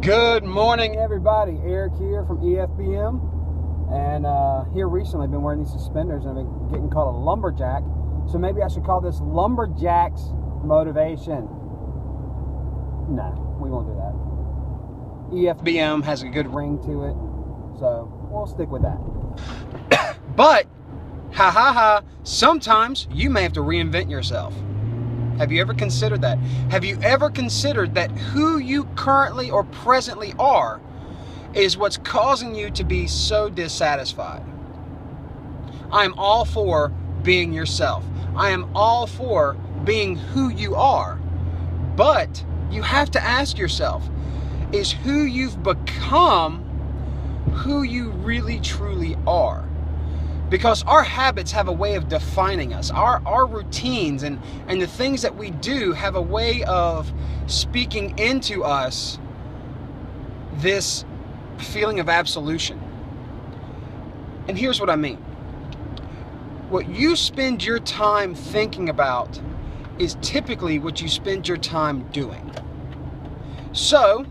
Good morning, everybody. Eric here from EFBM, and here recently I've been wearing these suspenders and I've been getting called a lumberjack. So maybe I should call this Lumberjack's Motivation. No, we won't do that. EFBM has a good ring to it, so we'll stick with that. But, sometimes you may have to reinvent yourself. Have you ever considered that? Have you ever considered that who you currently or presently are is what's causing you to be so dissatisfied? I am all for being yourself. I am all for being who you are. But you have to ask yourself, is who you've become who you really truly are? Because our habits have a way of defining us. Our routines and the things that we do have a way of speaking into us this feeling of absolution. And here's what I mean. What you spend your time thinking about is typically what you spend your time doing. So,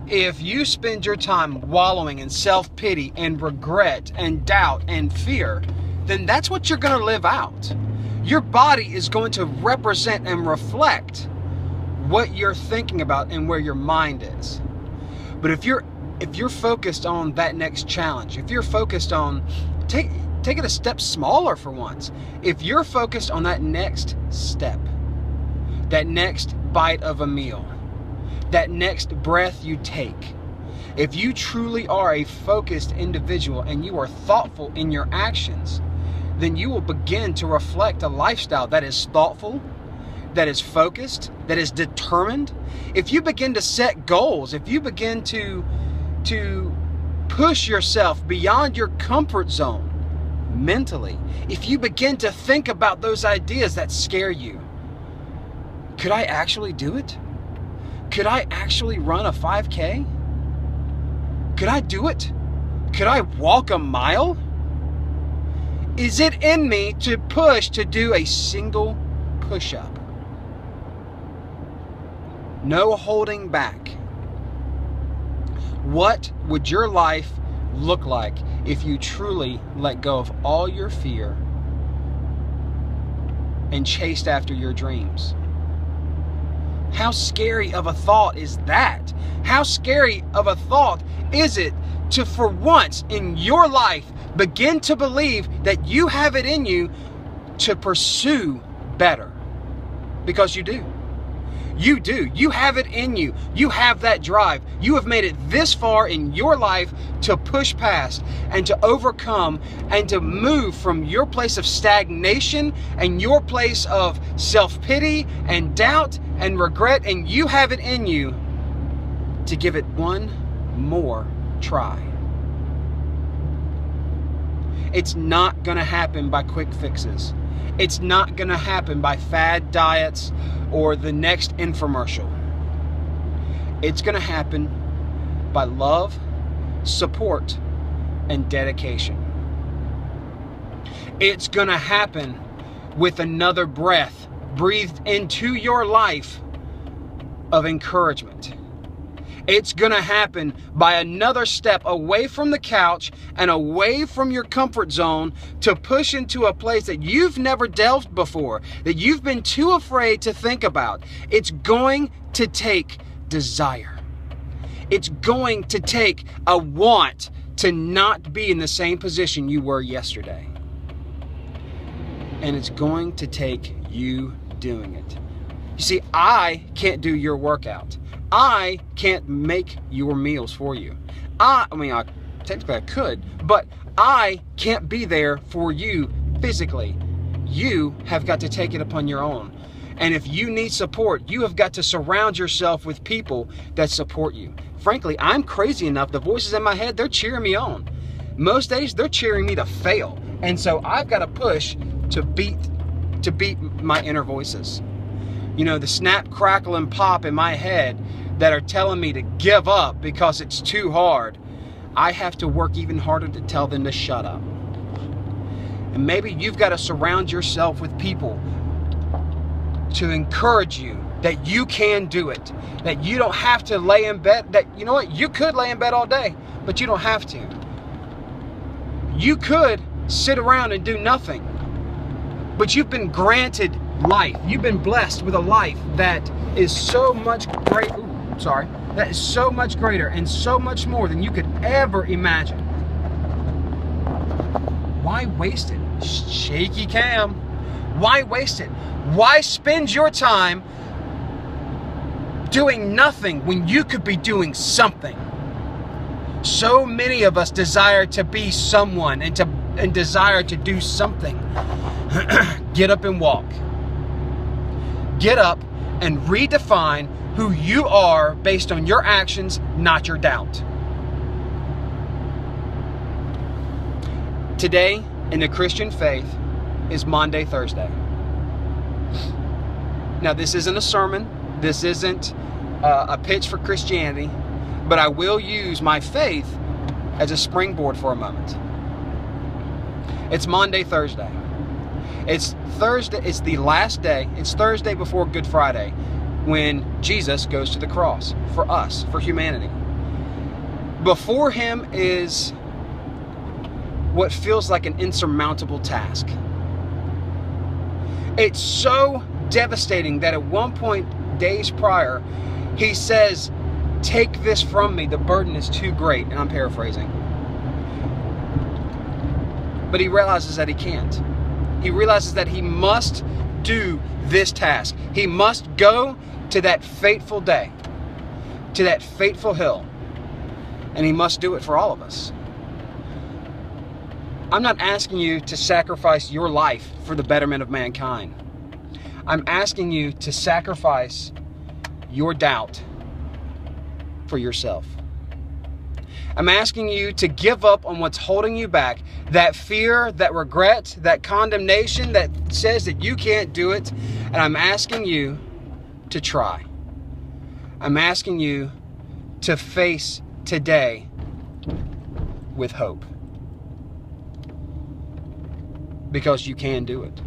if you spend your time wallowing in self-pity and regret and doubt and fear, then that's what you're going to live out. Your body is going to represent and reflect what you're thinking about and where your mind is. But if you're focused on that next challenge, if you're focused on take it a step smaller for once, if you're focused on that next step, that next bite of a meal, that next breath you take, if you truly are a focused individual and you are thoughtful in your actions, then you will begin to reflect a lifestyle that is thoughtful, that is focused, that is determined. If you begin to set goals, if you begin to push yourself beyond your comfort zone mentally, if you begin to think about those ideas that scare you, could I actually do it? Could I actually run a 5K? Could I do it? Could I walk a mile? Is it in me to push to do a single push-up? No holding back. What would your life look like if you truly let go of all your fear and chased after your dreams? How scary of a thought is that? How scary of a thought is it to, for once in your life, begin to believe that you have it in you to pursue better? Because you do. You do. You have it in you. You have that drive. You have made it this far in your life to push past and to overcome and to move from your place of stagnation and your place of self-pity and doubt and regret, and you have it in you to give it one more try. It's not going to happen by quick fixes. It's not going to happen by fad diets or the next infomercial. It's going to happen by love, support, and dedication. It's going to happen with another breath breathed into your life of encouragement. It's going to happen by another step away from the couch and away from your comfort zone to push into a place that you've never delved before, that you've been too afraid to think about. It's going to take desire. It's going to take a want to not be in the same position you were yesterday. And it's going to take you doing it. You see, I can't do your workout. I can't make your meals for you. Technically I could, but I can't be there for you physically. You have got to take it upon your own. And if you need support, you have got to surround yourself with people that support you. Frankly, I'm crazy enough, the voices in my head, they're cheering me on. Most days, they're cheering me to fail. And so I've got to push to beat my inner voices. You know, the snap, crackle, and pop in my head that are telling me to give up because it's too hard. I have to work even harder to tell them to shut up. And maybe you've got to surround yourself with people to encourage you that you can do it, that you don't have to lay in bed, that, you know what, you could lay in bed all day, but you don't have to. You could sit around and do nothing, but you've been granted life. You've been blessed with a life that is so much great. That is so much greater and so much more than you could ever imagine. Why waste it? Shaky cam. Why waste it? Why spend your time doing nothing when you could be doing something? So many of us desire to be someone and desire to do something. Get up and walk. Get up and redefine who you are based on your actions, not your doubt. Today in the Christian faith is Maundy Thursday. Now, this isn't a sermon. This isn't a pitch for Christianity, but I will use my faith as a springboard for a moment. It's Maundy Thursday. It's Thursday. It's the last day. It's Thursday before Good Friday, when Jesus goes to the cross for us, for humanity. Before him is what feels like an insurmountable task. It's so devastating that at one point, days prior, he says, "Take this from me, the burden is too great," and I'm paraphrasing. But he realizes that he can't. He realizes that he must do this task. He must go to that fateful day, to that fateful hill, and he must do it for all of us. I'm not asking you to sacrifice your life for the betterment of mankind. I'm asking you to sacrifice your doubt for yourself. I'm asking you to give up on what's holding you back, that fear, that regret, that condemnation that says that you can't do it, and I'm asking you to try. I'm asking you to face today with hope. Because you can do it.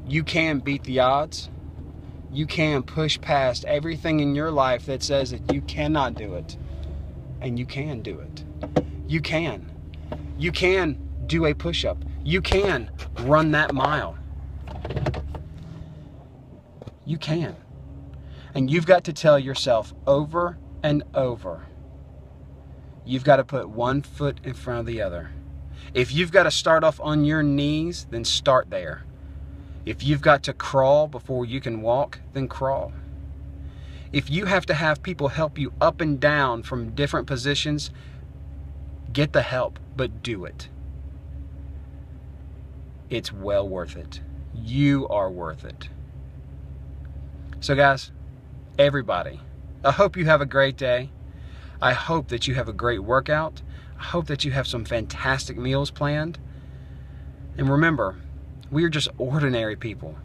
You can beat the odds. You can push past everything in your life that says that you cannot do it. And you can do it. You can. You can do a push-up. You can run that mile. You can. And you've got to tell yourself over and over, you've got to put one foot in front of the other. If you've got to start off on your knees, then start there. If you've got to crawl before you can walk, then crawl. If you have to have people help you up and down from different positions, get the help, but do it. It's well worth it. You are worth it. So guys, everybody, I hope you have a great day. I hope that you have a great workout. I hope that you have some fantastic meals planned. And remember, we are just ordinary people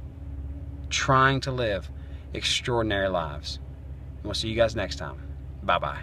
trying to live extraordinary lives. We'll see you guys next time. Bye-bye.